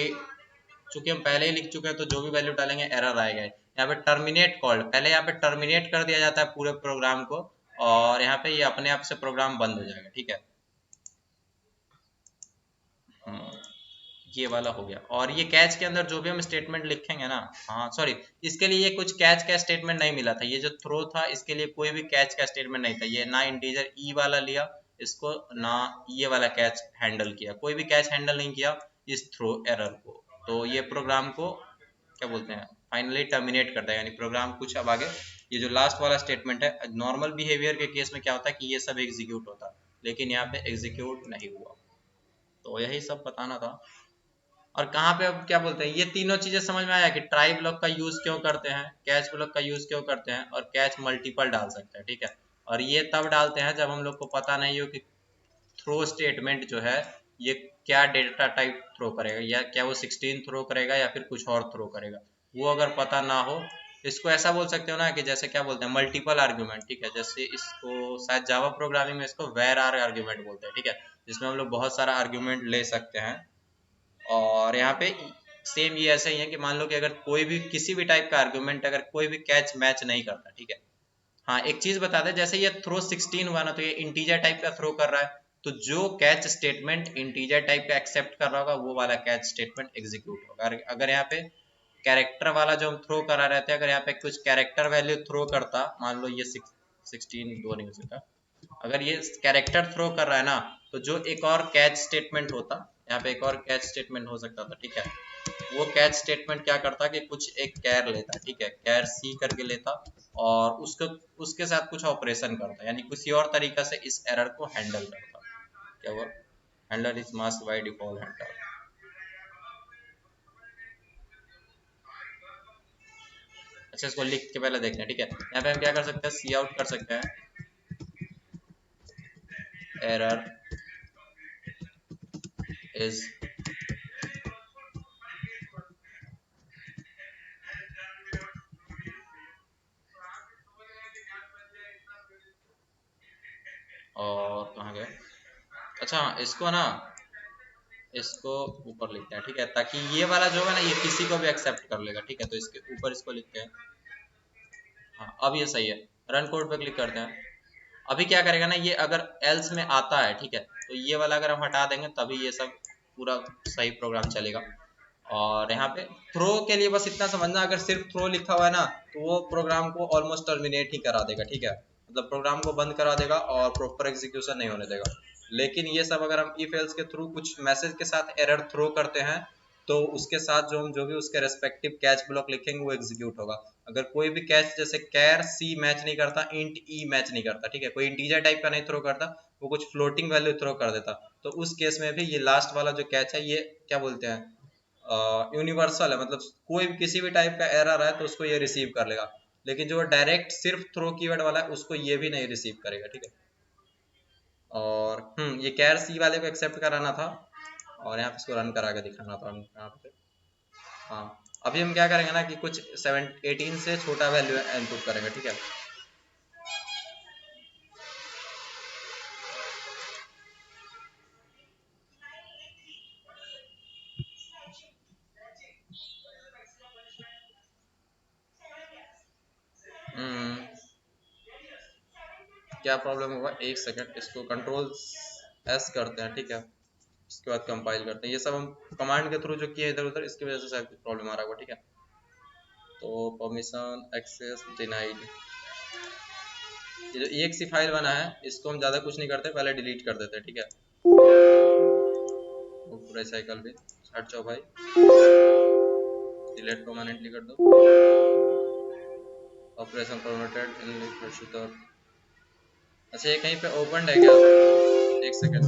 चूंकि हम पहले ही लिख चुके हैं तो जो भी वैल्यू डालेंगे एरर आएगा। यहाँ पे टर्मिनेट कॉल्ड, पहले यहाँ पे टर्मिनेट कर दिया जाता है पूरे प्रोग्राम को, और यहाँ पे ये अपने आप से प्रोग्राम बंद हो जाएगा। ठीक है, ये वाला हो गया। और ये कैच के अंदर जो भी हम स्टेटमेंट लिखेंगे ना, हाँ सॉरी, इसके लिए ये कुछ कैच का स्टेटमेंट नहीं मिला था, ये जो थ्रो था इसके लिए कोई भी कैच का स्टेटमेंट नहीं था, ये ना इंटीजर ई वाला लिया इसको, ना ये वाला कैच हैंडल किया, कोई भी कैच हैंडल नहीं किया इस थ्रो एरर को। तो ये प्रोग्राम को क्या बोलते हैं फाइनली टर्मिनेट करता है, यानी प्रोग्राम कुछ अब आगे, ये जो लास्ट वाला स्टेटमेंट है, नॉर्मल बिहेवियर के केस में क्या होता है कि ये सब एग्जीक्यूट होता है, लेकिन यहाँ पे एग्जीक्यूट नहीं हुआ। तो यही सब बताना था। और कहाँ पे अब क्या बोलते हैं, ये तीनों चीजें समझ में आया कि ट्राई ब्लॉक का यूज क्यों करते हैं, कैच ब्लॉक का यूज क्यों करते हैं, और कैच मल्टीपल डाल सकते हैं। ठीक है, और ये तब डालते हैं जब हम लोग को पता नहीं हो कि थ्रो स्टेटमेंट जो है ये क्या डेटा टाइप थ्रो करेगा, या क्या वो 16 थ्रो करेगा या फिर कुछ और थ्रो करेगा, वो अगर पता ना हो। इसको ऐसा बोल सकते हो ना कि जैसे क्या बोलते हैं मल्टीपल आर्ग्यूमेंट। ठीक है, जैसे इसको शायद जावा प्रोग्रामिंग में इसको वेर आर आर्ग्यूमेंट बोलते हैं। ठीक है, जिसमें हम लोग बहुत सारा आर्ग्यूमेंट ले सकते हैं। और यहाँ पे सेम ये ऐसा ही है कि मान लो कि अगर कोई भी किसी भी टाइप का आर्गुमेंट अगर कोई भी कैच मैच नहीं करता। ठीक है, हाँ एक चीज बता दें, जैसे ये थ्रो 16 हुआ ना, तो ये इंटीजर टाइप का थ्रो कर रहा है, तो जो कैच स्टेटमेंट इंटीजर टाइप का एक्सेप्ट कर रहा होगा वो वाला कैच स्टेटमेंट एग्जीक्यूट होगा। अगर यहाँ पे कैरेक्टर वाला जो हम थ्रो करा रहे थे, अगर यहाँ पे कुछ कैरेक्टर वैल्यू थ्रो करता, मान लो ये 16 दो नहीं हो सकता, अगर ये कैरेक्टर थ्रो कर रहा है ना, तो जो एक और कैच स्टेटमेंट होता, यहाँ पे एक और कैच स्टेटमेंट हो सकता था। ठीक है, वो कैच स्टेटमेंट क्या करता कि कुछ एक कैर लेता। ठीक है, कैर सी करके लेता और उसको उसके साथ कुछ ऑपरेशन करता, यानी किसी और तरीका से इस एरर को हैंडल करता। क्या हुआ, handler is mask by default handler. अच्छा इसको लिख के पहले देखते हैं। ठीक है, यहाँ पे हम क्या कर सकते हैं, सी आउट कर सकते हैं, एरर इज, और कहाँ गए, अच्छा इसको ना इसको ऊपर लिखते हैं, ठीक है, ताकि ये वाला जो है ना ये किसी को भी एक्सेप्ट कर लेगा, ठीक है। तो इसके ऊपर इसको लिखते हैं। हाँ अब ये सही है। रन कोड पे क्लिक करते हैं। अभी क्या करेगा ना, ये अगर एल्स में आता है, ठीक है, तो ये वाला अगर हम हटा देंगे तभी ये सब पूरा सही प्रोग्राम चलेगा। और यहाँ पे थ्रो के लिए बस इतना समझना, अगर सिर्फ थ्रो लिखा हुआ है ना तो वो प्रोग्राम को ऑलमोस्ट टर्मिनेट ही करा देगा, ठीक है, मतलब प्रोग्राम को बंद करा देगा और प्रॉपर एग्जीक्यूशन नहीं होने देगा। लेकिन ये सब अगर हम इफ एल्स के थ्रू कुछ मैसेज के साथ एरर थ्रो करते हैं तो उसके साथ जो भी उसके रेस्पेक्टिव कैच ब्लॉक लिखेंगे वो एग्जीक्यूट होगा। अगर कोई भी कैच जैसे कैर सी मैच नहीं करता, इंट ई मैच नहीं करता, ठीक है, कोई इंटीजर टाइप का नहीं थ्रो करता, वो कुछ फ्लोटिंग वैल्यू थ्रो कर देता, तो उस केस में भी ये लास्ट वाला जो कैच है ये क्या बोलते हैं, यूनिवर्सल है, मतलब कोई भी किसी भी टाइप का एरर है तो उसको ये रिसीव कर लेगा। लेकिन जो डायरेक्ट सिर्फ थ्रो कीवर्ड वाला है उसको ये भी नहीं रिसीव करेगा, ठीक है। और ये कैर सी वाले को एक्सेप्ट कराना था और यहाँ पे इसको रन करा के दिखाना था यहाँ पे। हाँ अभी हम क्या करेंगे ना कि कुछ 18 से छोटा वैल्यू इनपुट करेंगे, ठीक है। हम्म क्या प्रॉब्लम होगा, एक सेकंड, इसको कंट्रोल एस करते हैं, ठीक है, इसके बाद कंपाइल करते हैं। ये सब हम कमांड के थ्रू जो किए इधर उधर, इसकी वजह से शायद कुछ प्रॉब्लम आ रहा होगा, ठीक है। तो परमिशन एक्सेस डिनाइड, ये जो exe फाइल बना है इसको हम ज़्यादा कुछ नहीं करते, पहले डिलीट कर देते हैं, ठीक है। वो पूरा साइकिल भी हट जाओ भाई, डिलीट परमानेंटली कर दो। Operation permitted in. अच्छा ये कहीं पे ओपन है क्या, एक सेकंड,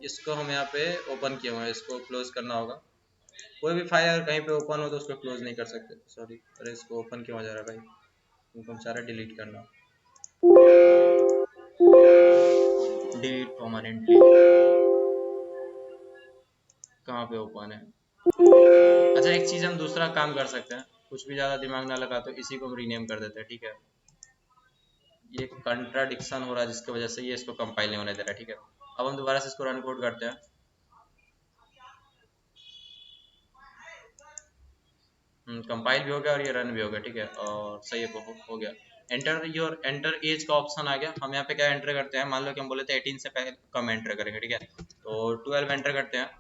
इसको हम यहाँ पे ओपन किया हुआ है, इसको क्लोज करना होगा। कोई भी फाइल अगर कहीं पे ओपन हो तो उसको क्लोज नहीं कर सकते, सॉरी। अरे इसको ओपन क्यों हो जा रहा है भाई, तुमको हम चाह रहे डिलीट करना, डिलीट परमानेंटली, कहाँ पे ओपन है। अच्छा एक चीज हम दूसरा काम कर सकते हैं, कुछ भी ज्यादा दिमाग ना लगा तो इसी को हम रीनेम कर देते हैं, ठीक है। ये कंट्राडिक्शन हो रहा है जिसकी वजह से ये इसको कंपाइल नहीं होने दे रहा है, ठीक है। अब हम दोबारा से इसको रन कोड करते हैं। कंपाइल भी हो गया और ये रन भी हो गया, ठीक है, और सही है, हो गया। एंटर एज का ऑप्शन आ गया। हम यहाँ पे क्या एंटर करते हैं, मान लो कि हम बोले थे 18 से पहले कम एंटर करेंगे, ठीक है, तो 12 एंटर करते हैं।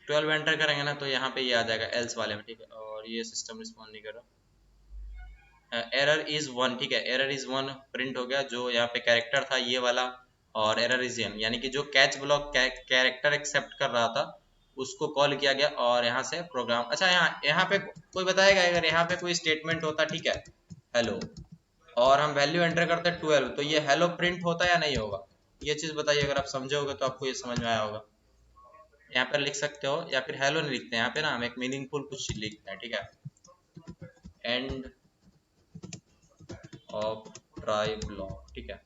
12 एंटर करेंगे ना तो यहाँ पे ये आ जाएगा एल्स वाले में, ठीक है, और ये सिस्टम रिस्पॉन्ड नहीं कर रहा। एरर इज वन, ठीक है, एरर इज वन प्रिंट हो गया, जो यहाँ पे कैरेक्टर था ये वाला, और एरर इज एन, यानी कि जो कैच ब्लॉक कैरेक्टर एक्सेप्ट कर रहा था उसको कॉल किया गया और यहाँ से प्रोग्राम। अच्छा यहाँ पे कोई बताएगा, अगर यहाँ पे कोई स्टेटमेंट होता, ठीक है, हेलो, और हम वैल्यू एंटर करते 12, तो ये हेलो प्रिंट होता या नहीं होगा, ये चीज बताइए। अगर आप समझे होगे तो आपको ये समझ में आया होगा। यहाँ पर लिख सकते हो, या फिर हेलो नहीं लिखते हैं यहाँ पे ना, हम एक मीनिंगफुल कुछ लिखते हैं, ठीक है। एंड ऑफ ट्राई ब्लॉक, ठीक है।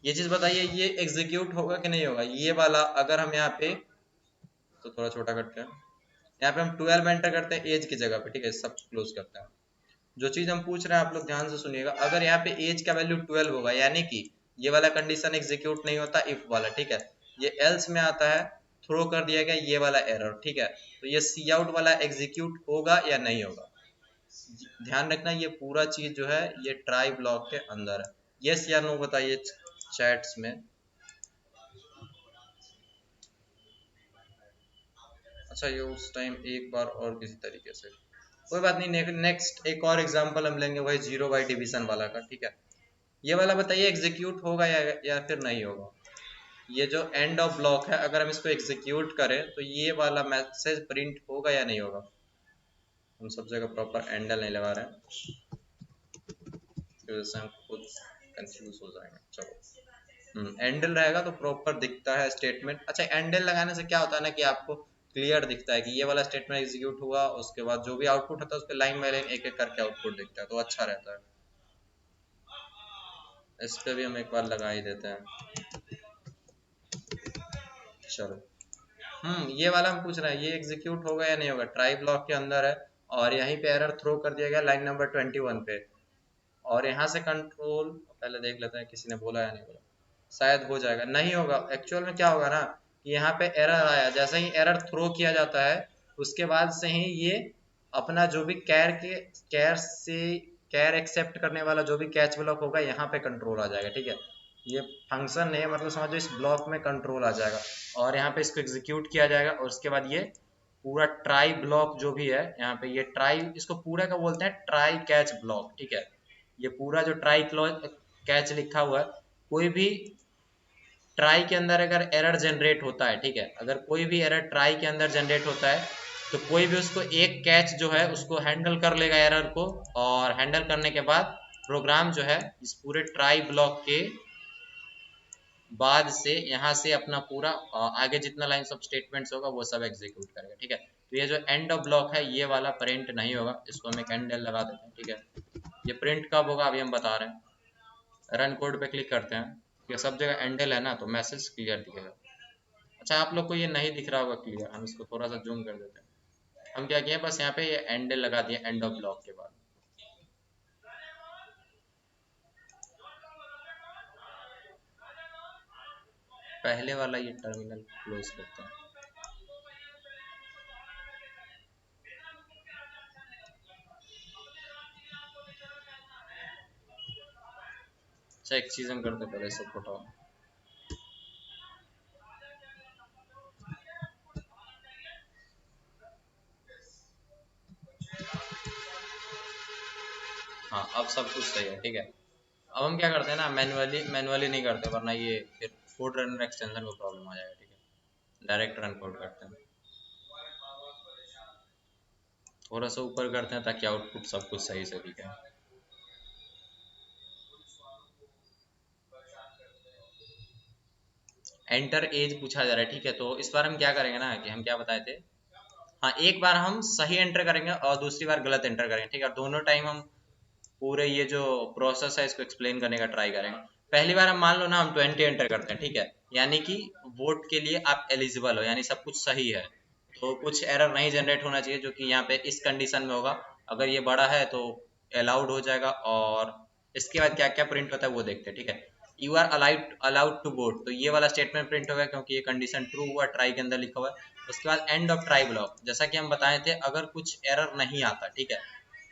ये चीज बताइए, ये एग्जीक्यूट होगा कि नहीं होगा, ये वाला अगर हम यहाँ पे, तो थोड़ा छोटा करते हैं, यहाँ पे हम 12 एंटर करते हैं एज की जगह पे, ठीक है, सब क्लोज करते हैं। जो चीज हम पूछ रहे हैं आप लोग ध्यान से सुनिएगा, अगर यहाँ पे एज का वैल्यू 12 होगा, यानी कि ये वाला कंडीशन एग्जीक्यूट नहीं होता, इफ वाला, ठीक है, ये एल्स में आता है, थ्रो कर दिया गया ये वाला एरर, ठीक है, तो ये सी आउट वाला एग्जीक्यूट होगा या नहीं होगा। ध्यान रखना ये पूरा चीज जो है ये ट्राई ब्लॉक के अंदर है। यस या नो बताइए चैट्स में। अच्छा ये उस टाइम एक बार और किसी तरीके से, कोई बात नहीं, नेक्स्ट एक और एग्जांपल हम लेंगे वही जीरो बाई डिवीजन वाला का, ठीक है। ये वाला बताइए एग्जीक्यूट होगा या फिर नहीं होगा। ये जो एंड ऑफ ब्लॉक है अगर हम इसको एग्जीक्यूट करें तो ये वाला मैसेज प्रिंट होगा या नहीं होगा। हम सब जगह प्रॉपर एंडल नहीं लगा रहे हैं, इस वजह से हम खुद कंफ्यूज हो जाएंगे। चलो एंडल रहेगा तो प्रॉपर दिखता है स्टेटमेंट। अच्छा एंडल लगाने से क्या होता है ना कि आपको क्लियर दिखता है कि ये वाला स्टेटमेंट एग्जीक्यूट हुआ, उसके बाद जो भी आउटपुट होता है उस पर लाइन बाय लाइन एक एक करके आउटपुट दिखता है, तो अच्छा रहता है। इस पे भी हम एक बार लगा ही देते हैं। चलो ये वाला हम पूछ रहे हैं ये एग्जीक्यूट होगा या नहीं होगा, ट्राई ब्लॉक के अंदर है और यहीं पे एरर थ्रो कर दिया गया लाइन नंबर 21 पे, और यहाँ से कंट्रोल पहले देख लेते हैं किसी ने बोला या नहीं बोला। शायद हो जाएगा, नहीं होगा। एक्चुअल में क्या होगा ना कि यहाँ पे एरर आया, जैसे ही एरर थ्रो किया जाता है उसके बाद से ही ये अपना जो भी कैर एक्सेप्ट करने वाला जो भी कैच ब्लॉक होगा यहाँ पे कंट्रोल आ जाएगा। ठीक है, ये फंक्शन है, मतलब समझो इस ब्लॉक में कंट्रोल आ जाएगा और यहाँ पे इसको एग्जीक्यूट किया जाएगा और उसके बाद ये पूरा ट्राई ब्लॉक जो भी है यहाँ पे, ये ट्राई, इसको पूरा का बोलते हैं ट्राई कैच ब्लॉक। ठीक है, ये पूरा जो ट्राई कैच लिखा हुआ है, कोई भी ट्राई के अंदर अगर एरर जनरेट होता है, ठीक है, अगर कोई भी एरर ट्राई के अंदर जनरेट होता है तो कोई भी उसको एक कैच जो है उसको हैंडल कर लेगा एरर को, और हैंडल करने के बाद प्रोग्राम जो है इस पूरे ट्राई ब्लॉक के बाद से यहाँ से अपना पूरा आगे जितना लाइन्स ऑफ स्टेटमेंट्स होगा वो सब एग्जीक्यूट करेगा। ठीक है, तो ये जो एंड ऑफ ब्लॉक है ये वाला प्रिंट नहीं होगा, इसको हम एक एंड लगा देते हैं। ठीक है, ये प्रिंट कब होगा अभी हम बता रहे हैं। रन कोड पे क्लिक करते हैं, ये सब जगह एंडल है ना तो मैसेज क्लियर दिखेगा। अच्छा, आप लोग को ये नहीं दिख रहा होगा क्लियर, हम इसको थोड़ा सा जूम कर देते हैं। हम क्या किए, बस यहाँ पे ये एंडल लगा दिया एंड ऑफ ब्लॉक के बाद। पहले वाला ये टर्मिनल क्लोज करते हैं। अच्छा, एक चीज हम करते पहले सब हटाओ। हाँ, अब सब कुछ सही है। ठीक है, अब हम क्या करते हैं ना, मैनुअली नहीं करते, वरना ये फिर कोड रनर एक्सटेंशन को प्रॉब्लम आ जाएगा। ठीक है, डायरेक्ट रन कोड करते हैं, थोड़ा सा ऊपर करते हैं ताकि आउटपुट सब कुछ सही से दिखे। एंटर एज पूछा जा रहा है। ठीक है, तो इस बार हम क्या करेंगे ना कि हम क्या बताए थे, हाँ, एक बार हम सही एंटर करेंगे और दूसरी बार गलत एंटर करेंगे। ठीक है, दोनों टाइम हम पूरे ये जो प्रोसेस है इसको एक्सप्लेन करने का ट्राई करेंगे। पहली बार हम मान लो ना हम 20 एंटर करते हैं। ठीक है, यानी कि वोट के लिए आप एलिजिबल हो, यानी सब कुछ सही है, तो कुछ एरर नहीं जनरेट होना चाहिए, जो कि यहाँ पे इस कंडीशन में होगा। अगर ये बड़ा है तो अलाउड हो जाएगा, और इसके बाद क्या क्या प्रिंट होता है वो देखते हैं। ठीक है, you are allowed to vote, तो ये वाला स्टेटमेंट प्रिंट होगा क्योंकि ये कंडीशन ट्रू हुआ, ट्राई के अंदर लिखा हुआ है। उसके बाद एंड ऑफ ट्राई ब्लॉक, जैसा कि हम बताए थे, अगर कुछ एरर नहीं आता, ठीक है,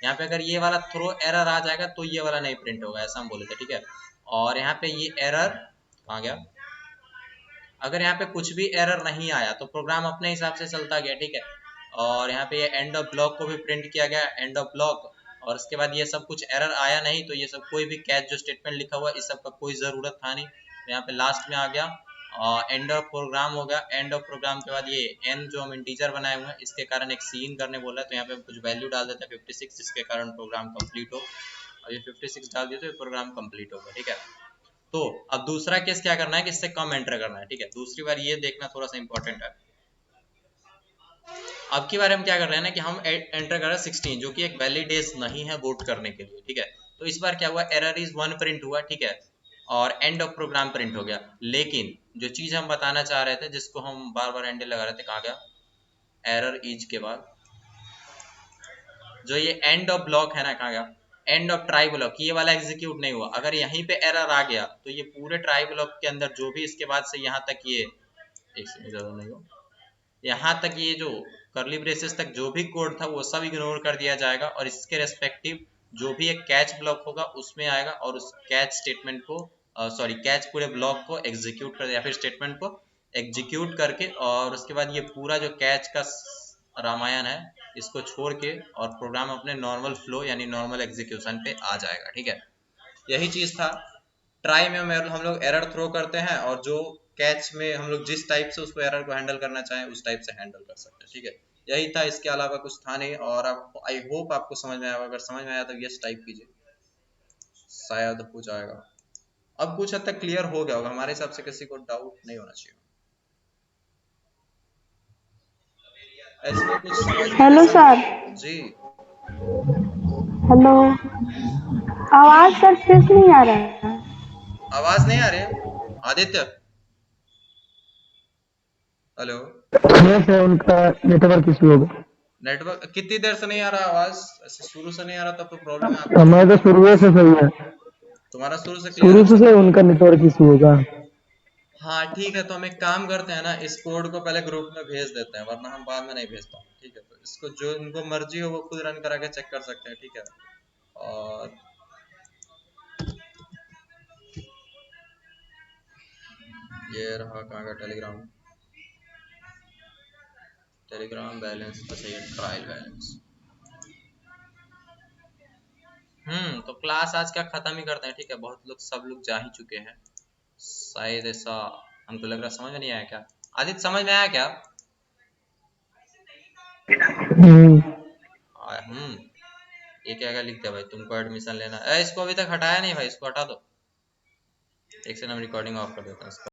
यहाँ पे अगर ये वाला थ्रो एरर आ जाएगा तो ये वाला नहीं प्रिंट होगा, ऐसा हम बोले थे। ठीक है, और यहाँ पे ये एरर कहाँ गया, अगर यहाँ पे कुछ भी एरर नहीं आया तो प्रोग्राम अपने हिसाब से चलता गया। ठीक है, और यहाँ पे ये एंड ऑफ ब्लॉक को भी प्रिंट किया गया, एंड ऑफ ब्लॉक, और उसके बाद ये सब कुछ एरर आया नहीं, तो ये सब कोई भी कैच जो स्टेटमेंट लिखा हुआ इस सब का कोई ज़रूरत था नहीं, तो यहाँ पे लास्ट में आ गया एंड ऑफ प्रोग्राम हो गया। एंड ऑफ प्रोग्राम के बाद ये एन जो हम इंटीजर बनाए हुए हैं इसके कारण एक सीन करने बोला है, तो यहाँ पे हम कुछ वैल्यू डाल देते हैं 56, जिसके कारण प्रोग्राम कंप्लीट हो, और ये 56 डाल दिए तो ये प्रोग्राम कंप्लीट होगा। ठीक है, तो अब दूसरा केस क्या करना है कि इससे कम एंटर करना है। ठीक है, दूसरी बार ये देखना थोड़ा सा इंपॉर्टेंट है। अब की बार हम क्या कर रहे हैं ना कि हम एंटर कर रहे हैं 16, जो कि एक वैलिड एज नहीं है वोट करने के लिए। ठीक है, तो इस बार क्या हुआ, एरर इज 1 प्रिंट हुआ। ठीक है, और एंड ऑफ प्रोग्राम प्रिंट हो गया, लेकिन जो चीज हम बताना चाह रहे थे, जिसको हम बार बार एंड लगा रहे थे, कहाँ गया, एरर इज के बाद जो ये एंड ऑफ ब्लॉक है ना, कहाँ गया, एंड ऑफ ट्राई ब्लॉक, ये वाला एग्जीक्यूट नहीं हुआ। अगर यहीं पे एरर आ गया तो ये पूरे ट्राई ब्लॉक के अंदर जो भी इसके बाद से यहाँ तक ये एक सेकंड ज़्यादा नहीं हो, यहाँ तक ये जो करली ब्रेसेस तक जो भी कोड था वो सब इग्नोर कर दिया जाएगा, और इसके रेस्पेक्टिव जो भी एक कैच ब्लॉक होगा उसमें आएगा, और उस कैच स्टेटमेंट को सॉरी कैच पूरे ब्लॉक को एग्जीक्यूट कर, या फिर स्टेटमेंट को एग्जीक्यूट करके, और उसके बाद ये पूरा जो कैच का रामायण है इसको छोड़ के और प्रोग्राम अपने नॉर्मल फ्लो यानी नॉर्मल एग्जीक्यूशन पे आ जाएगा। ठीक है, यही चीज था। ट्राई में हम लोग एरर थ्रो करते हैं, और जो कैच में हम लोग जिस टाइप से उसको एरर को हैंडल करना चाहें उस टाइप से हैंडल कर सकते हैं। ठीक है, यही था, इसके अलावा कुछ था नहीं, और आप आई होप आपको समझ में आया। अगर समझ में आया तो यस टाइप कीजिए, शायद हो जाएगा। अब कुछ हद तक क्लियर हो गया होगा, हमारे हिसाब से किसी को डाउट नहीं होना चाहिए। ऐसे कुछ समझ में हेलो सर। जी, हेलो, आवाज सर ठीक नहीं आ रहा है। आवाज नहीं आ रही है आदित्य, हेलो, यस है, उनका नेटवर्क इशू होगा। नेटवर्क कितनी देर से नहीं आ रहा आवाज, ऐसे शुरू से नहीं आ रहा तब तो प्रॉब्लम है आपका। हमारा तो शुरू से सही है, तुम्हारा शुरू से क्लियर शुरू अच्छा से उनका नेटवर्क इशू होगा। हाँ ठीक है, तो हम एक काम करते हैं ना, इस कोड को पहले ग्रुप में भेज देते हैं, वरना हम बाद में नहीं भेज पाएंगे। ठीक है, तो इसको जो उनको मर्जी हो वो खुद रन करा के चेक कर सकते हैं। ठीक है, और ये रहा कहाँ का टेलीग्राम, टेलीग्राम बैलेंस, अच्छा ये ट्रायल बैलेंस। तो क्लास आज का खत्म ही करते हैं। ठीक है, बहुत लोग, सब लोग जा ही चुके हैं शायद, ऐसा हमको लग रहा। समझ में नहीं आया क्या आदित्य, समझ में आया क्या? हम्म, ये क्या क्या लिखते हैं भाई, तुमको एडमिशन लेना है, इसको अभी तक हटाया नहीं भाई, इसको हटा दो। एक से हम रिकॉर्डिंग ऑफ कर देते हैं इसका।